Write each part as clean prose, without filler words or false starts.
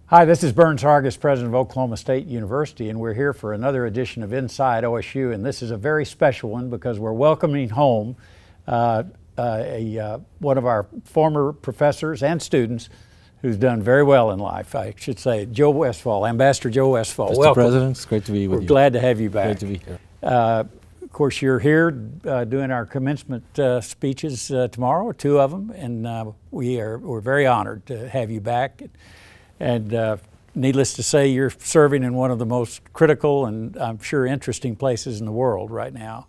Hi, this is Burns Hargis, President of Oklahoma State University, and we're here for another edition of Inside OSU, and this is a very special one because we're welcoming home one of our former professors and students who's done very well in life, I should say, Joe Westphal, Ambassador Joe Westphal. Mr. Welcome. President, it's great to be with you. We're glad to have you back. Great to be here. Of course, you're here doing our commencement speeches tomorrow, two of them, and we're very honored to have you back. And needless to say, you're serving in one of the most critical and I'm sure interesting places in the world right now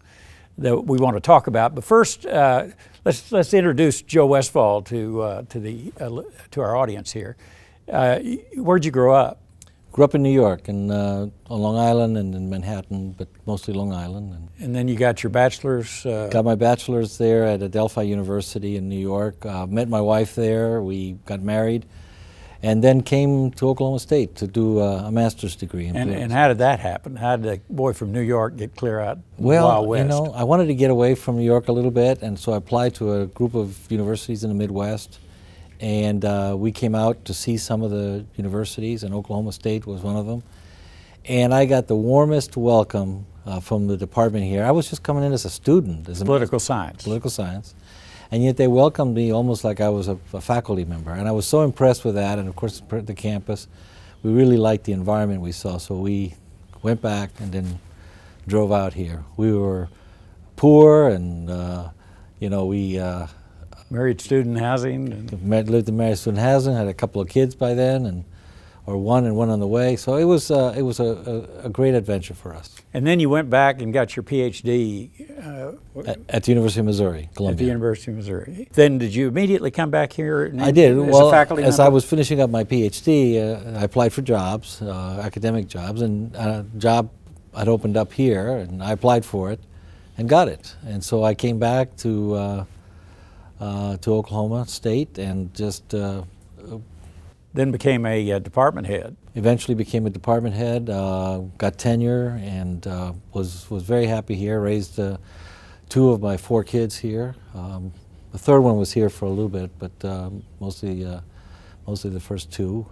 that we want to talk about. But first, let's introduce Joe Westphal to our audience here. Where'd you grow up? Grew up in New York, and on Long Island and in Manhattan, but mostly Long Island. And then you got your bachelor's? Got my bachelor's there at Adelphi University in New York. Met my wife there. We got married. And then came to Oklahoma State to do a master's degree in politics. And how did that happen? How did a boy from New York get clear out well, Wild West? You know, I wanted to get away from New York a little bit, and so I applied to a group of universities in the Midwest. And we came out to see some of the universities, and Oklahoma State was one of them. And I got the warmest welcome from the department here. I was just coming in as a student. As Political science. Political science. And yet they welcomed me almost like I was a faculty member. And I was so impressed with that, and of course the campus. We really liked the environment we saw, so we went back and then drove out here. We were poor, and you know, we married student housing. Lived in married student housing, had a couple of kids by then, or one on the way. So it was a great adventure for us. And then you went back and got your PhD at the University of Missouri, Columbia. At the University of Missouri. Then did you immediately come back here? I did. As well, a faculty as member? I was finishing up my PhD, I applied for jobs, academic jobs, and a job had opened up here, and I applied for it and got it. And so I came back to Oklahoma State and just then became a department head. Eventually became a department head, got tenure, and was very happy here. Raised two of my four kids here. The third one was here for a little bit, but mostly the first two.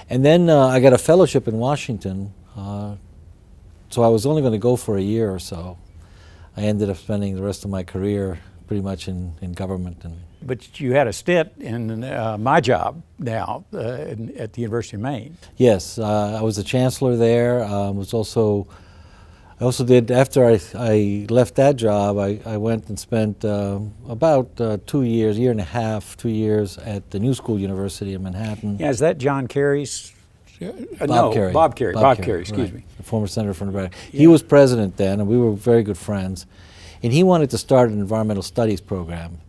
And then I got a fellowship in Washington, so I was only going to go for a year or so. I ended up spending the rest of my career pretty much in government. But you had a stint in my job now at the University of Maine. Yes, I was a chancellor there. I also did, after I left that job, I went and spent about 2 years, year and a half, 2 years at the New School University in Manhattan. Yeah, is that John Kerry's? Bob Kerry. Bob Kerry, excuse right. me. The former senator from Nebraska. Yeah. He was president then, and we were very good friends. And he wanted to start an environmental studies program.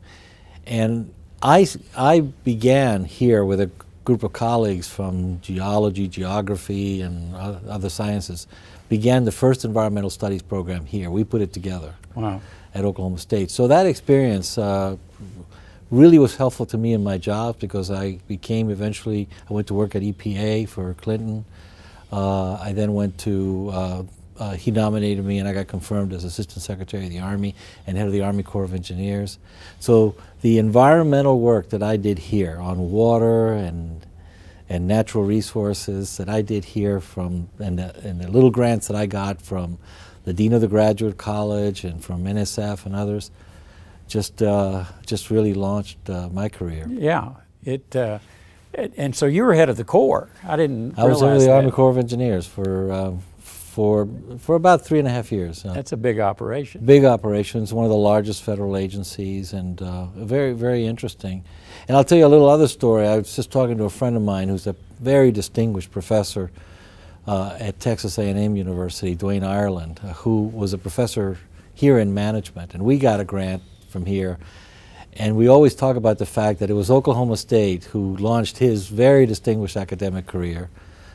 And I began here with a group of colleagues from geology, geography, and other sciences, began the first environmental studies program here. We put it together. Wow. At Oklahoma State. So that experience really was helpful to me in my job because I went to work at EPA for Clinton. I then went to he nominated me, and I got confirmed as Assistant Secretary of the Army and head of the Army Corps of Engineers. So the environmental work that I did here on water and natural resources that I did here and the little grants that I got from the Dean of the Graduate College and from NSF and others just really launched my career. Yeah. And so you were head of the Corps. I was head of the Army Corps of Engineers for about 3.5 years. That's a big operation. Big operation. It's one of the largest federal agencies, and very, very interesting. And I'll tell you a little other story. I was just talking to a friend of mine who's a very distinguished professor at Texas A&M University, Dwayne Ireland, who was a professor here in management. And we got a grant from here. And we always talk about the fact that it was Oklahoma State who launched his very distinguished academic career.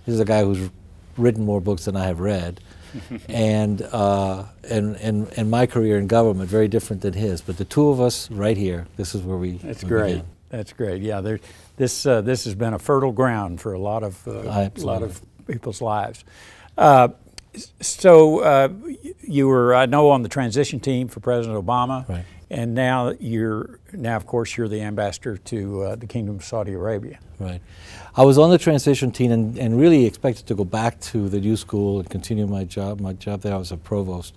This is a guy who's written more books than I have read, and my career in government very different than his. But the two of us right here, this is where we. That's great. Began. That's great. Yeah, this has been a fertile ground for a lot of people's lives. So you were, I know, on the transition team for President Obama. Right. and now of course you're the ambassador to the Kingdom of Saudi Arabia. Right. I was on the transition team and really expected to go back to the new school and continue my job. My job there, I was a provost.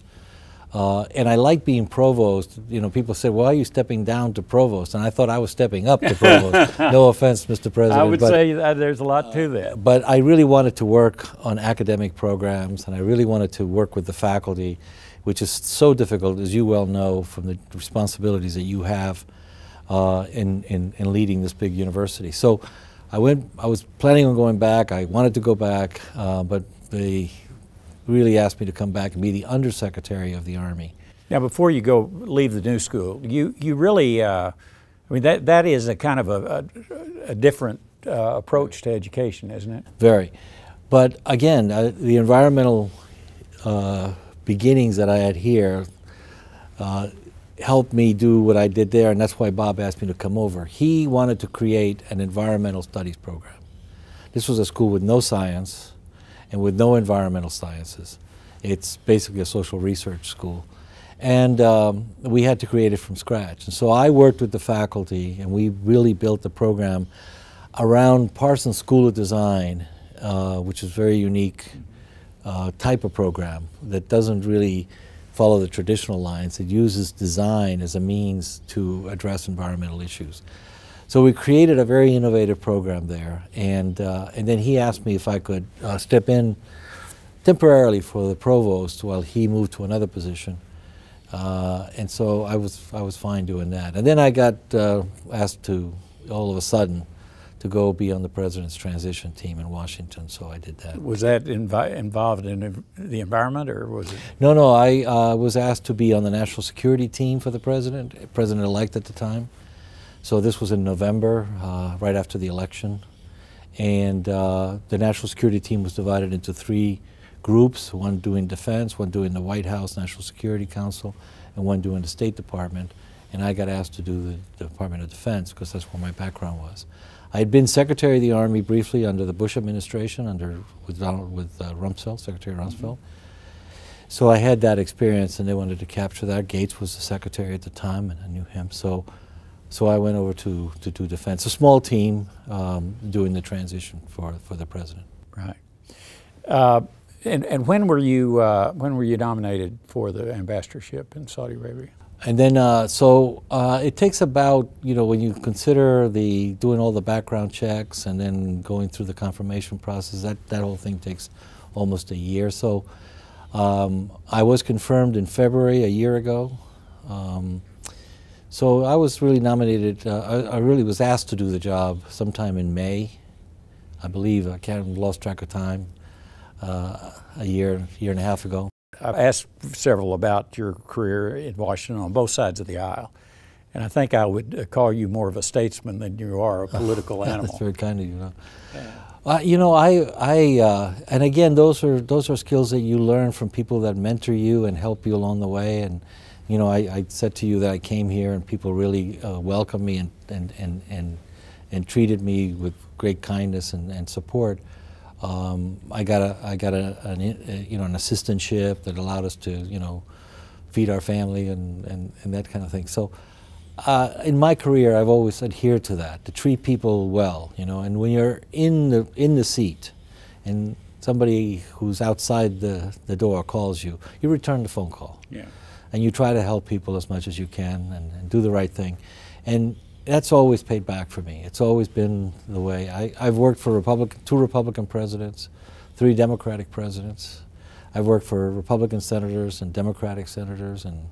And I like being provost. You know, people said, "Why are you stepping down to provost?" And I thought I was stepping up to provost. No offense, Mr. President. I would say there's a lot to that. But I really wanted to work on academic programs, and I really wanted to work with the faculty, which is so difficult, as you well know, from the responsibilities that you have in leading this big university. So I was planning on going back. I wanted to go back, but they really asked me to come back and be the Undersecretary of the Army. Now, before you leave the new school, you really, I mean, that is a kind of a different approach to education, isn't it? Very. But again, the environmental beginnings that I had here helped me do what I did there, and that's why Bob asked me to come over. He wanted to create an environmental studies program. This was a school with no science and with no environmental sciences. It's basically a social research school. And we had to create it from scratch. And so I worked with the faculty, and we really built the program around Parsons School of Design, which is a very unique type of program that doesn't really follow the traditional lines. It uses design as a means to address environmental issues. So we created a very innovative program there, and then he asked me if I could step in temporarily for the provost while he moved to another position, and so I was fine doing that. And then I got asked to, all of a sudden, to go be on the President's transition team in Washington, so I did that. Was that involved in the environment, or was it? No, I was asked to be on the national security team for the President-elect at the time. So this was in November, right after the election, and the national security team was divided into 3 groups, one doing defense, one doing the White House National Security Council, and one doing the State Department, and I got asked to do the Department of Defense because that's where my background was. I had been Secretary of the Army briefly under the Bush administration, with Rumsfeld, Secretary Rumsfeld. So I had that experience, and they wanted to capture that. Gates was the Secretary at the time, and I knew him. So I went over to do defense, a small team doing the transition for the President. Right. And when were you nominated for the ambassadorship in Saudi Arabia? And then it takes about, when you consider doing all the background checks and then going through the confirmation process, that whole thing takes almost a year. So I was confirmed in February a year ago. So I was really nominated, I really was asked to do the job sometime in May, I believe. I lost track of time, a year and a half ago. I've asked several about your career in Washington on both sides of the aisle, and I think I would call you more of a statesman than you are a political animal. That's very kind of you. Yeah. And again, those are skills that you learn from people that mentor you and help you along the way. And I said to you that I came here and people really welcomed me and treated me with great kindness and support. I got an assistantship that allowed us to feed our family and that kind of thing. So in my career, I've always adhered to that, to treat people well, And when you're in the seat, and somebody who's outside the door calls you, you return the phone call. Yeah. And you try to help people as much as you can and do the right thing. And that's always paid back for me. It's always been the way. I've worked for 2 Republican presidents, 3 Democratic presidents. I've worked for Republican senators and Democratic senators. And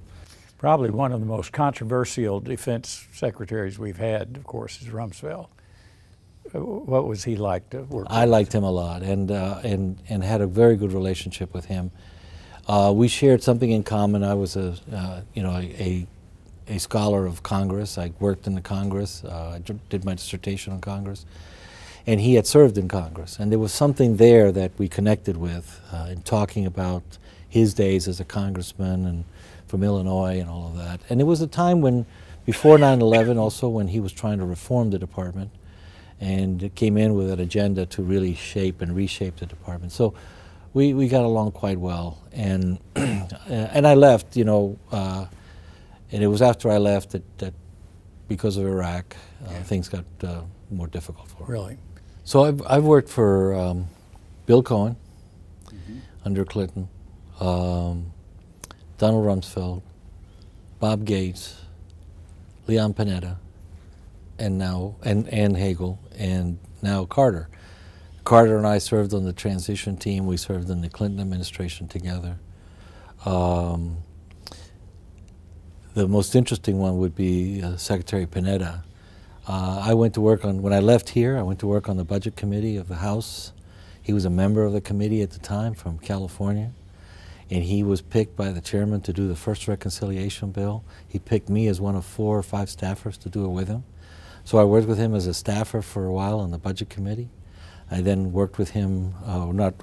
probably one of the most controversial defense secretaries we've had, of course, is Rumsfeld. What was he like to work with? I liked him a lot and had a very good relationship with him. We shared something in common. I was a scholar of Congress. I worked in the Congress. I did my dissertation on Congress. And he had served in Congress. And there was something there that we connected with in talking about his days as a congressman and from Illinois and all of that. And it was a time when, before 9/11 also, when he was trying to reform the department and came in with an agenda to really shape and reshape the department. So we got along quite well. And I left, And it was after I left that because of Iraq, things got more difficult for me. Really? So I've worked for Bill Cohen under Clinton, Donald Rumsfeld, Bob Gates, Leon Panetta, and now and Hagel, and now Carter. Carter and I served on the transition team. We served in the Clinton administration together. The most interesting one would be Secretary Panetta. I went to work on, when I left here, I went to work on the Budget Committee of the House. He was a member of the committee at the time from California, and he was picked by the chairman to do the first reconciliation bill. He picked me as one of 4 or 5 staffers to do it with him. So I worked with him as a staffer for a while on the Budget Committee. I then worked with him,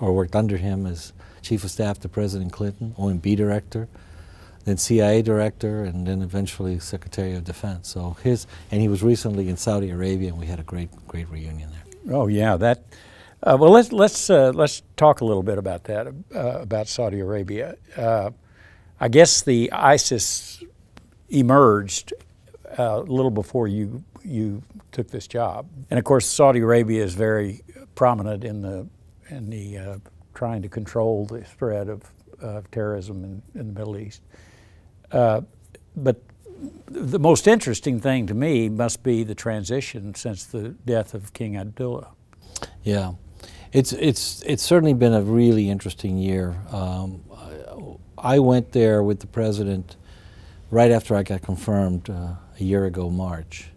worked under him as Chief of Staff to President Clinton, OMB Director, then CIA Director, and then eventually Secretary of Defense. So and he was recently in Saudi Arabia, and we had a great reunion there. Oh yeah, that. Well, let's talk a little bit about that, about Saudi Arabia. I guess the ISIS emerged a little before you took this job, and of course Saudi Arabia is very prominent in the trying to control the spread of terrorism in the Middle East. But the most interesting thing to me must be the transition since the death of King Abdullah. Yeah, it's certainly been a really interesting year. I went there with the president right after I got confirmed a year ago, March.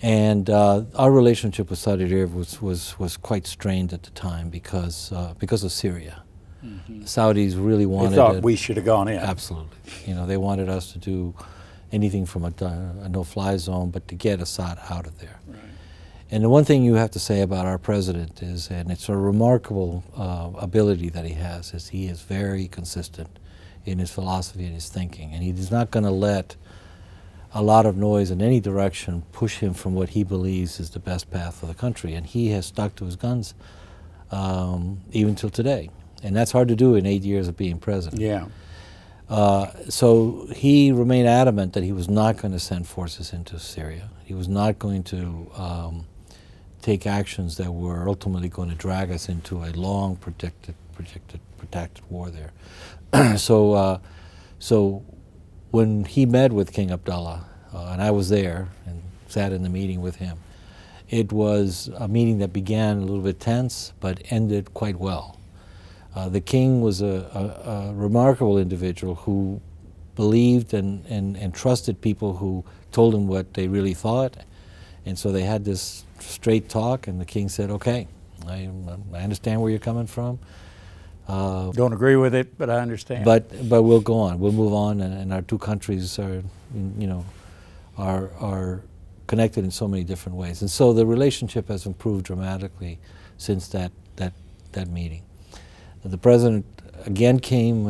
And our relationship with Saudi Arabia was quite strained at the time because of Syria. The Saudis really wanted. They thought we should have gone in. Absolutely. You know, they wanted us to do anything from a no-fly zone, but to get Assad out of there. Right. And the one thing you have to say about our president is, and it's a remarkable ability that he has, is he is very consistent in his philosophy and his thinking, and he's not going to let a lot of noise in any direction push him from what he believes is the best path for the country, and he has stuck to his guns even till today. And that's hard to do in 8 years of being president. Yeah. So he remained adamant that he was not going to send forces into Syria. He was not going to take actions that were ultimately going to drag us into a long, protracted war there. So when he met with King Abdullah, and I was there and sat in the meeting with him, it was a meeting that began a little bit tense but ended quite well. The king was a remarkable individual who believed and trusted people who told him what they really thought. And so they had this straight talk, and the king said, okay, I understand where you're coming from. Don't agree with it, but I understand. But we'll go on. We'll move on, and our two countries are, you know, are connected in so many different ways. And so the relationship has improved dramatically since that meeting. The president again came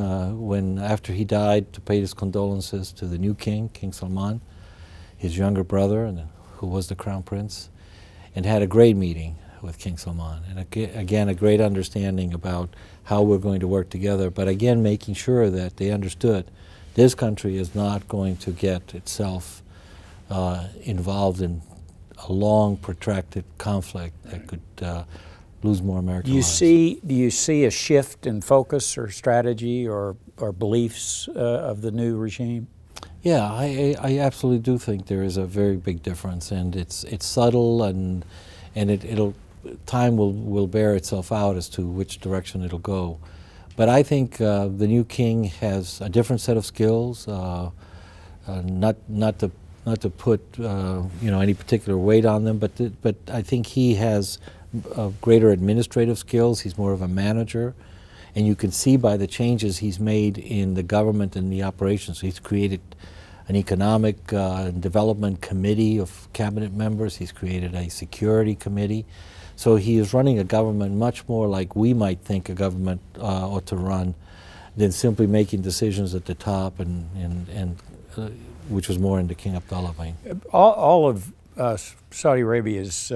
after he died, to pay his condolences to the new king, King Salman, his younger brother, who was the crown prince, and had a great meeting with King Salman. And again, a great understanding about how we're going to work together, but again, making sure that they understood this country is not going to get itself involved in a long, protracted conflict that could lose more American lives. Do you see a shift in focus or strategy or beliefs of the new regime? Yeah, I absolutely do think there is a very big difference, and it's subtle, and time will bear itself out as to which direction it'll go. But I think the new king has a different set of skills, not to put any particular weight on them, but I think he has greater administrative skills. He's more of a manager, and you can see by the changes he's made in the government and the operations. He's created an economic development committee of cabinet members. He's created a security committee. So he is running a government much more like we might think a government ought to run, than simply making decisions at the top, and which was more into King Abdullah vein. All of Saudi Arabia's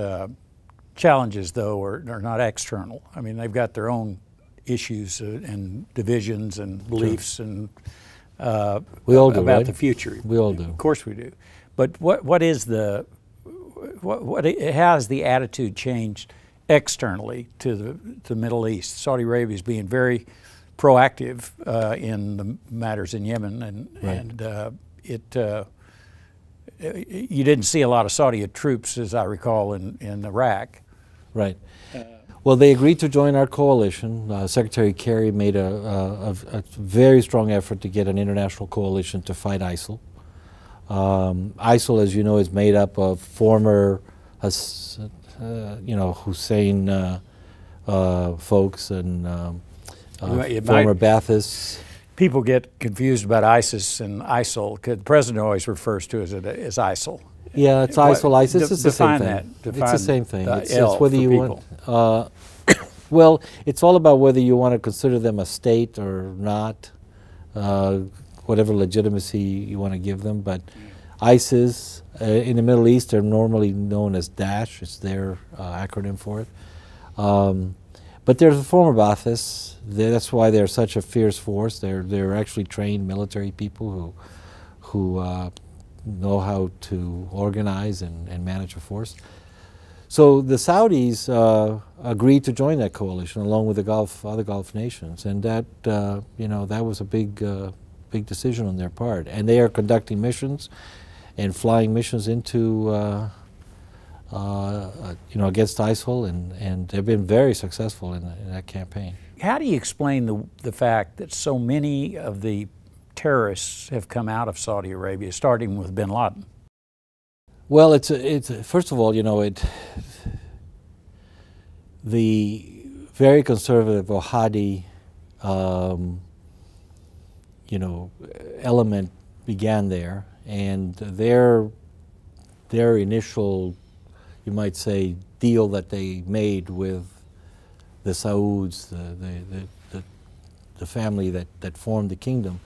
challenges, though, are not external. I mean, they've got their own issues and divisions and beliefs, and We all do, about right? the future. We all do. Of course we do. But what is the how has the attitude changed externally to the Middle East? Saudi Arabia is being very proactive in the matters in Yemen, and you didn't see a lot of Saudi troops, as I recall, in Iraq. Right. Well, they agreed to join our coalition. Secretary Kerry made a very strong effort to get an international coalition to fight ISIL. ISIL, as you know, is made up of former, Hussein folks and former Baathists. People get confused about ISIS and ISIL because the president always refers to it as ISIL. Yeah, it's ISIL, ISIS. It's the same thing. Define it's the same thing. It's whether you want. Well, it's all about whether you want to consider them a state or not, whatever legitimacy you want to give them. But ISIS in the Middle East are normally known as Daesh. It's their acronym for it. But they're the former Baathists. That's why they're such a fierce force. They're actually trained military people who know how to organize and manage a force. So the Saudis agreed to join that coalition along with the other Gulf nations, and that that was a big decision on their part. And they are conducting missions and flying missions into against ISIL, and they've been very successful in that campaign. How do you explain the fact that so many of the terrorists have come out of Saudi Arabia, starting with bin Laden? Well, it's first of all, the very conservative Wahhabi, element began there, and their initial, you might say, deal that they made with the Sauds, the family that formed the kingdom,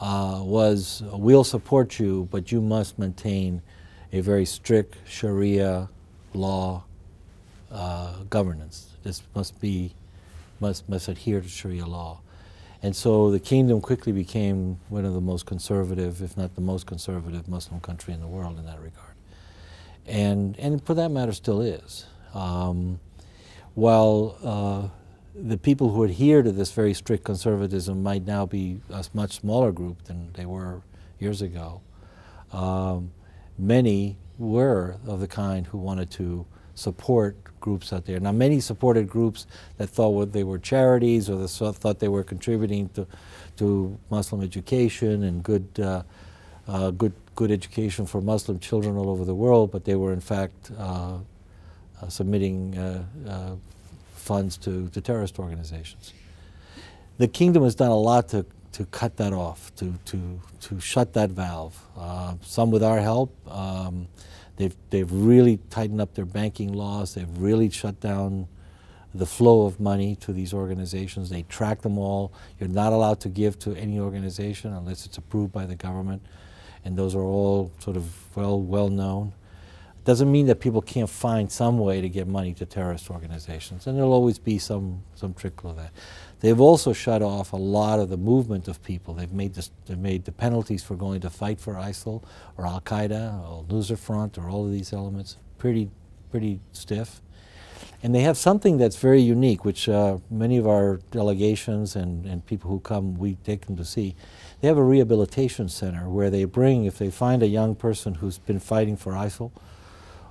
was, we'll support you, but you must maintain a very strict Sharia law governance. This must adhere to Sharia law. And so the kingdom quickly became one of the most conservative, if not the most conservative Muslim country in the world in that regard. And for that matter still is. While the people who adhere to this very strict conservatism might now be a much smaller group than they were years ago, many were of the kind who wanted to support groups out there. Now, many supported groups that thought they were charities or thought they were contributing to Muslim education and good education for Muslim children all over the world, but they were in fact submitting funds to terrorist organizations. The kingdom has done a lot to cut that off, to shut that valve. Some with our help. They've really tightened up their banking laws. They've really shut down the flow of money to these organizations. They track them all. You're not allowed to give to any organization unless it's approved by the government, and those are all sort of well known. Doesn't mean that people can't find some way to get money to terrorist organizations, and there'll always be some trickle of that. They've also shut off a lot of the movement of people. They've made the penalties for going to fight for ISIL or Al Qaeda or Nusra Front or all of these elements pretty stiff. And they have something that's very unique, which many of our delegations and people who come, we take them to see. They have a rehabilitation center where they bring, if they find a young person who's been fighting for ISIL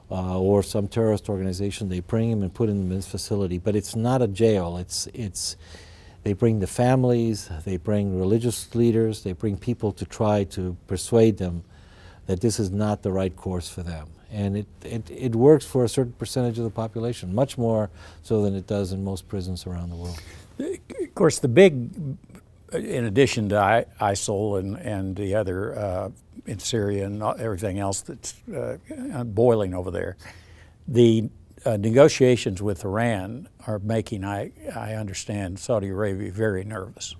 or some terrorist organization, they bring him and put him in this facility. But it's not a jail. They bring the families, they bring religious leaders, they bring people to try to persuade them that this is not the right course for them. And it works for a certain percentage of the population, much more so than it does in most prisons around the world. Of course, the big, in addition to ISIL and the other in Syria and everything else that's boiling over there, the negotiations with Iran are making, I understand, Saudi Arabia very nervous.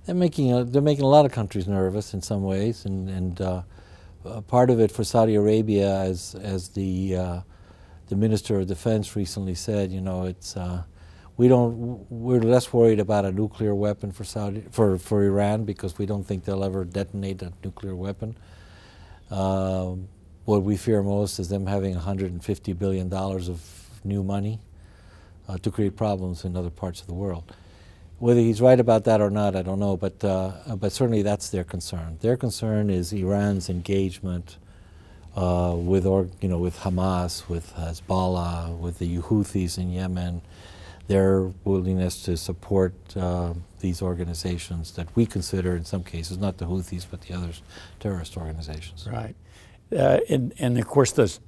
They're making a lot of countries nervous in some ways, and part of it for Saudi Arabia, as the Minister of Defense recently said, we're less worried about a nuclear weapon for Iran, because we don't think they'll ever detonate a nuclear weapon. What we fear most is them having $150 billion of new money to create problems in other parts of the world. Whether he's right about that or not, I don't know, but certainly that's their concern. Their concern is Iran's engagement with Hamas, with Hezbollah, with the Houthis in Yemen, their willingness to support these organizations that we consider, in some cases, not the Houthis, but the others, terrorist organizations. Right. And of course,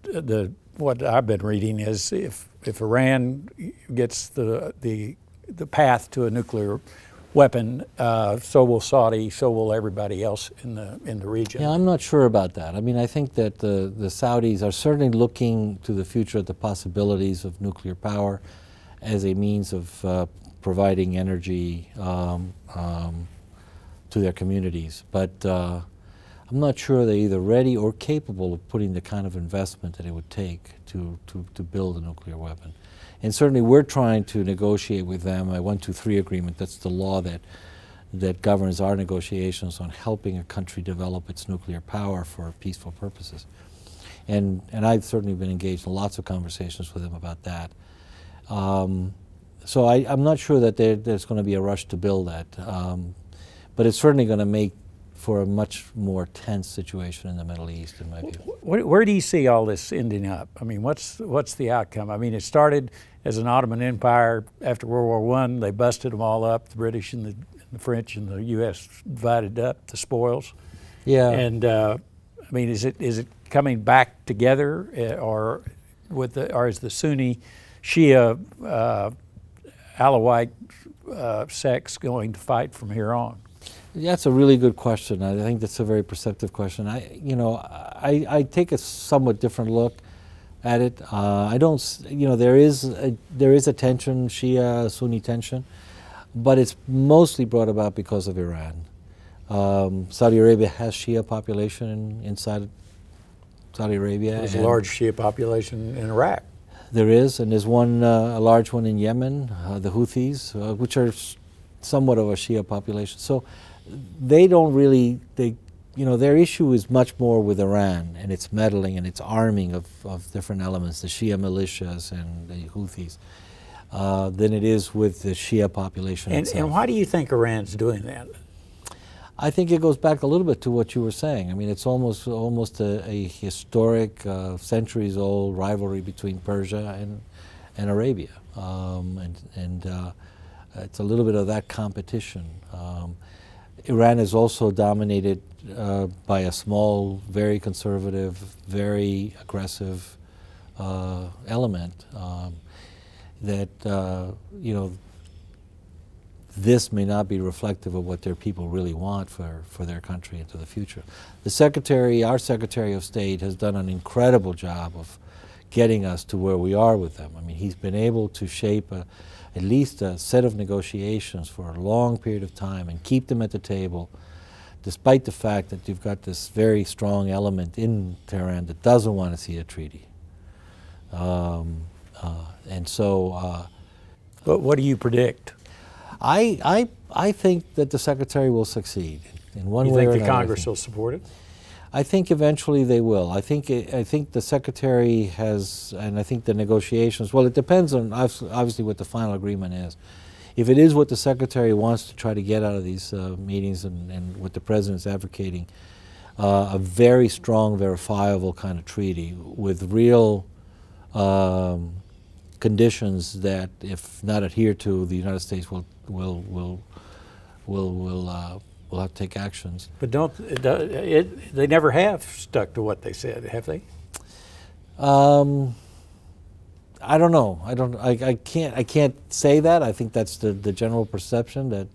what I've been reading is if Iran gets the path to a nuclear weapon, so will Saudi, so will everybody else in the region. Yeah, I'm not sure about that. I mean, I think that the Saudis are certainly looking to the future at the possibilities of nuclear power as a means of providing energy to their communities. But I'm not sure they're either ready or capable of putting the kind of investment that it would take to build a nuclear weapon. And certainly we're trying to negotiate with them a 123 agreement. That's the law that governs our negotiations on helping a country develop its nuclear power for peaceful purposes. And I've certainly been engaged in lots of conversations with them about that. So I'm not sure that there's going to be a rush to build that. But it's certainly going to make for a much more tense situation in the Middle East, in my view. Where do you see all this ending up? I mean, what's the outcome? I mean, it started as an Ottoman Empire after World War I. They busted them all up. The British and the French and the U.S. divided up the spoils. Yeah. And I mean, is it coming back together, or is the Sunni Shia Alawite sects going to fight from here on? That's a really good question. I think that's a very perceptive question. I take a somewhat different look at it. I don't, there is a tension, Shia-Sunni tension, but it's mostly brought about because of Iran. Saudi Arabia has Shia population inside Saudi Arabia. There's a large Shia population in Iraq. There is, and there's one, a large one in Yemen, the Houthis, which are somewhat of a Shia population. So they don't really, their issue is much more with Iran and its meddling and its arming of different elements, the Shia militias and the Houthis, than it is with the Shia population itself. And why do you think Iran's doing that? I think it goes back a little bit to what you were saying. I mean, it's almost a historic, centuries-old rivalry between Persia and Arabia, it's a little bit of that competition. Iran is also dominated by a small, very conservative, very aggressive element that this may not be reflective of what their people really want for their country into the future. Our Secretary of State has done an incredible job of getting us to where we are with them. I mean, he's been able to shape at least a set of negotiations for a long period of time and keep them at the table, despite the fact that you've got this very strong element in Tehran that doesn't want to see a treaty. But what do you predict? I think that the Secretary will succeed in one way or another. You think the Congress will support it? I think eventually they will. I think the Secretary has, and I think the negotiations, well, it depends on obviously what the final agreement is. If it is what the Secretary wants to try to get out of these meetings and what the President's advocating, a very strong, verifiable kind of treaty with real conditions that, if not adhered to, the United States will have to take actions. But they never have stuck to what they said, have they? I don't know. I can't say that. I think that's the general perception that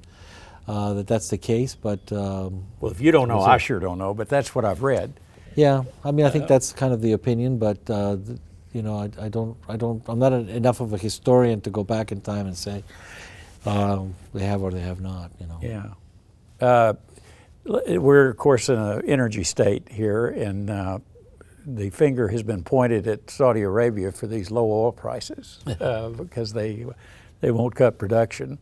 that's the case. But well, if you don't know, I sure don't know. But that's what I've read. Yeah, I mean, I think that's kind of the opinion. But I'm not enough of a historian to go back in time and say they have or they have not. Yeah. We're, of course, in an energy state here, and the finger has been pointed at Saudi Arabia for these low oil prices because they they won't cut production.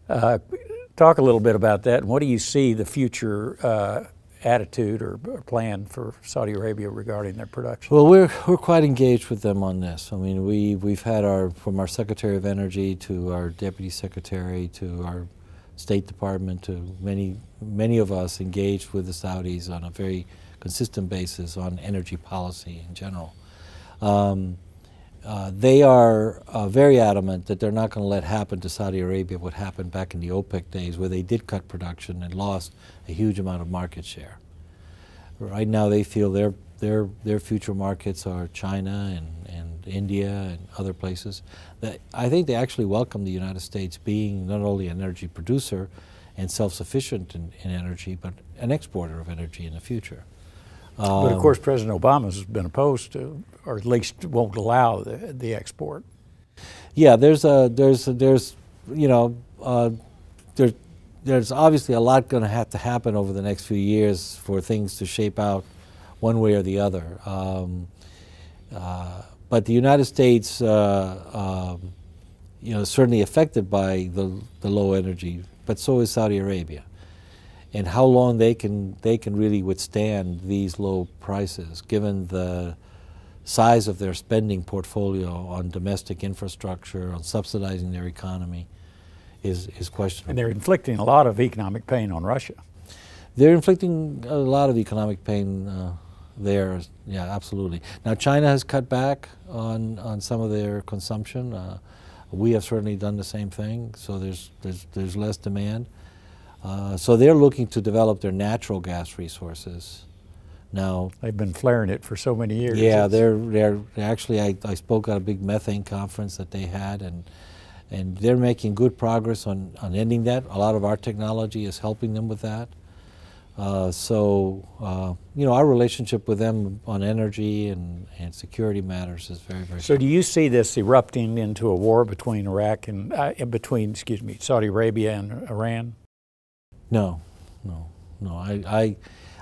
Talk a little bit about that, and what do you see the future attitude or plan for Saudi Arabia regarding their production? Well, we're quite engaged with them on this. I mean, we've had from our Secretary of Energy to our Deputy Secretary to our State Department to many of us engaged with the Saudis on a very consistent basis on energy policy in general. They are very adamant that they're not going to let happen to Saudi Arabia what happened back in the OPEC days, where they did cut production and lost a huge amount of market share. Right now they feel their future markets are China and India and other places. I think they actually welcome the United States being not only an energy producer and self-sufficient in energy, but an exporter of energy in the future. But of course, President Obama has been opposed to, or at least won't allow the export. Yeah, there's obviously a lot going to have to happen over the next few years for things to shape out one way or the other. But the United States, certainly affected by the low energy, but so is Saudi Arabia. And how long they can really withstand these low prices, given the size of their spending portfolio on domestic infrastructure, on subsidizing their economy, is questionable. And they're inflicting a lot of economic pain on Russia. They're inflicting a lot of economic pain there, yeah, absolutely. Now China has cut back on some of their consumption. We have certainly done the same thing, so there's less demand. So they're looking to develop their natural gas resources. Now they've been flaring it for so many years. Yeah, they're actually. I spoke at a big methane conference that they had, and they're making good progress on ending that. A lot of our technology is helping them with that. Our relationship with them on energy and security matters is very, very. So, do you see this erupting into a war between Iraq and Saudi Arabia and Iran? No.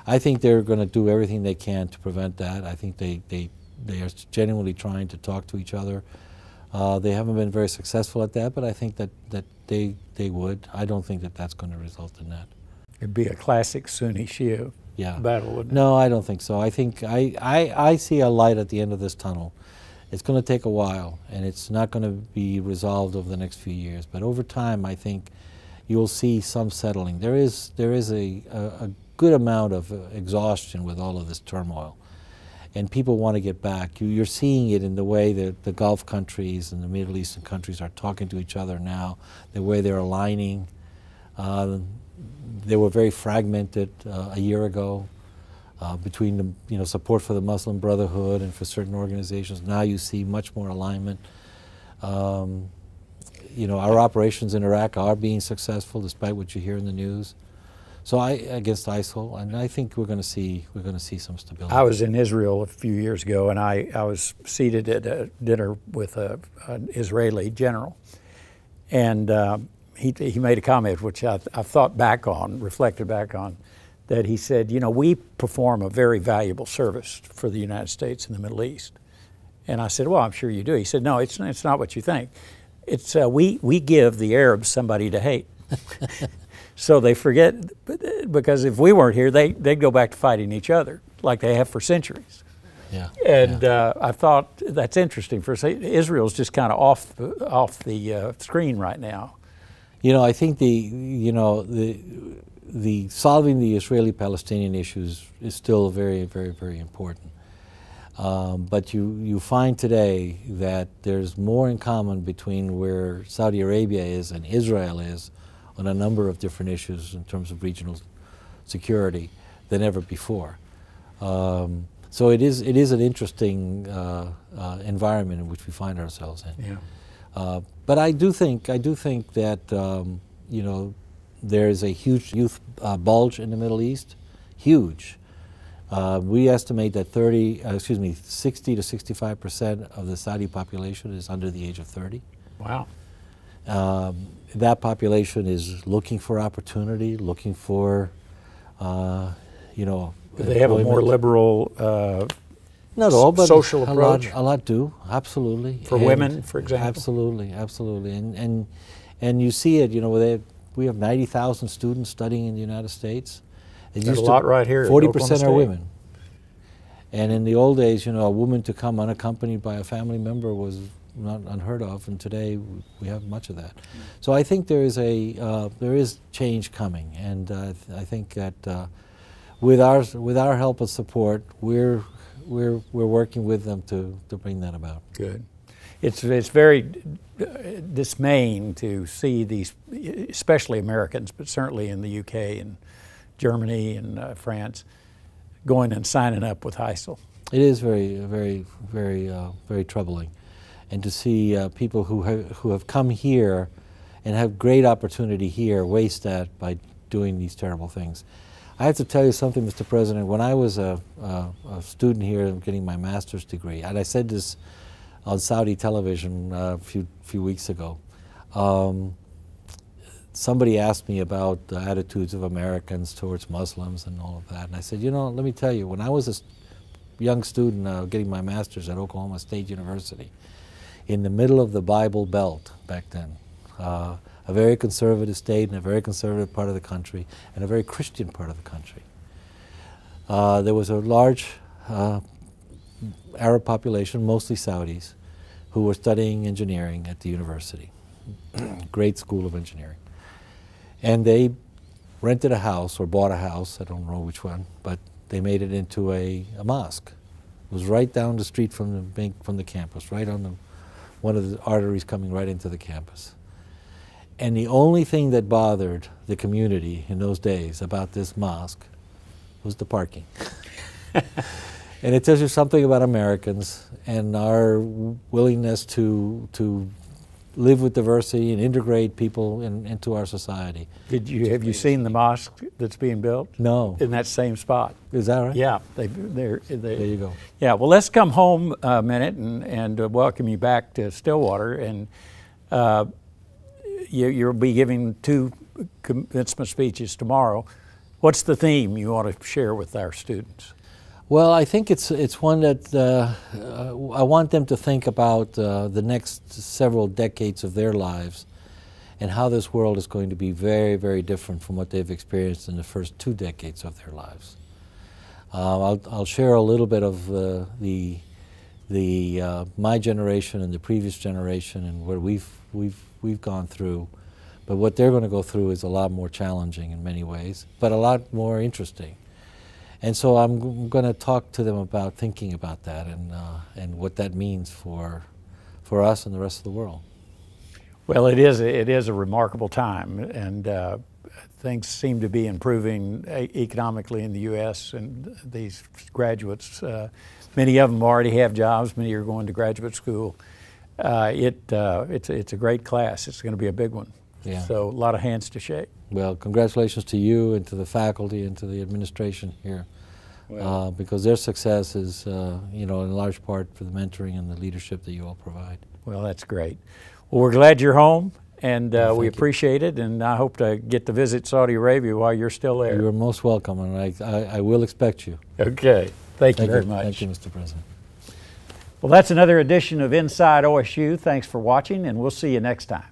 I think they're going to do everything they can to prevent that. I think they are genuinely trying to talk to each other. They haven't been very successful at that, but I think that they would. I don't think that that's going to result in that. It'd be a classic Sunni-Shia battle, wouldn't it? No, I don't think so. I think I see a light at the end of this tunnel. It's going to take a while, and it's not going to be resolved over the next few years. But over time, I think you'll see some settling. There is a good amount of exhaustion with all of this turmoil, and people want to get back. You're seeing it in the way that the Gulf countries and the Middle Eastern countries are talking to each other now, the way they're aligning. They were very fragmented a year ago between the support for the Muslim Brotherhood and for certain organizations. Now you see much more alignment. Our operations in Iraq are being successful, despite what you hear in the news. So against ISIL, and I think we're going to see some stability. I was in Israel a few years ago, and I was seated at a dinner with an Israeli general, and he made a comment which I reflected back on, that he said, we perform a very valuable service for the United States in the Middle East. And I said, well, I'm sure you do. He said, no, it's not what you think. It's we give the Arabs somebody to hate. So they forget, because if we weren't here, they'd go back to fighting each other like they have for centuries. Yeah. And I thought that's interesting. Israel's just kind of off the screen right now. I think the solving the Israeli-Palestinian issues is still very, very, very important. But you find today that there's more in common between where Saudi Arabia is and Israel is on a number of different issues in terms of regional security than ever before. So it is an interesting environment in which we find ourselves in. Yeah. But I do think that there's a huge youth bulge in the Middle East, huge. We estimate that 60 to 65% of the Saudi population is under the age of 30. Wow. That population is looking for opportunity, looking for, Do they have a more liberal Not all, but social approach? A lot do, absolutely. For women, for example? Absolutely, absolutely. And you see it, you know, we have 90,000 students studying in the United States. There's a lot right here. 40% are women. And in the old days, you know, a woman to come unaccompanied by a family member was not unheard of, and today we have much of that. So I think there is change coming, and I think that with our help and support, we're working with them to bring that about. Good. It's very dismaying to see these, especially Americans, but certainly in the UK and Germany and France, going and signing up with Heisel. It is very troubling, and to see people who have come here and have great opportunity here waste that by doing these terrible things. I have to tell you something, Mr. President. When I was a student here getting my master's degree, and I said this on Saudi television a few weeks ago, somebody asked me about the attitudes of Americans towards Muslims and all of that, and I said, you know, let me tell you, when I was a young student getting my master's at Oklahoma State University, in the middle of the Bible Belt back then, a very conservative state and a very conservative part of the country and a very Christian part of the country. There was a large Arab population, mostly Saudis, who were studying engineering at the university, great school of engineering. And they rented a house or bought a house, I don't know which one, but they made it into a mosque. It was right down the street from the campus, right on one of the arteries coming right into the campus. And the only thing that bothered the community in those days about this mosque was the parking. And it tells you something about Americans and our willingness to live with diversity and integrate people into our society. Have you seen the mosque that's being built? No. In that same spot. Is that right? Yeah. There you go. Yeah. Well, let's come home a minute and welcome you back to Stillwater. And you'll be giving 2 commencement speeches tomorrow. What's the theme you want to share with our students? Well, I think it's one that I want them to think about the next several decades of their lives and how this world is going to be very, very different from what they've experienced in the first 2 decades of their lives. I'll share a little bit of my generation and the previous generation and what we've gone through, but what they're going to go through is a lot more challenging in many ways, but a lot more interesting. And so I'm going to talk to them about thinking about that and what that means for us and the rest of the world. Well, it is a remarkable time, and things seem to be improving economically in the U.S. And these graduates, many of them already have jobs. Many are going to graduate school. It's a great class. It's going to be a big one. Yeah. So a lot of hands to shake. Well, congratulations to you and to the faculty and to the administration here, because their success is, you know, in large part for the mentoring and the leadership that you all provide. Well, that's great. Well, we're glad you're home, and we you. appreciate it, and I hope to get to visit Saudi Arabia while you're still there. You're most welcome, and I will expect you. Okay. Thank you very much. Thank you, Mr. President. Well, that's another edition of Inside OSU. Thanks for watching, and we'll see you next time.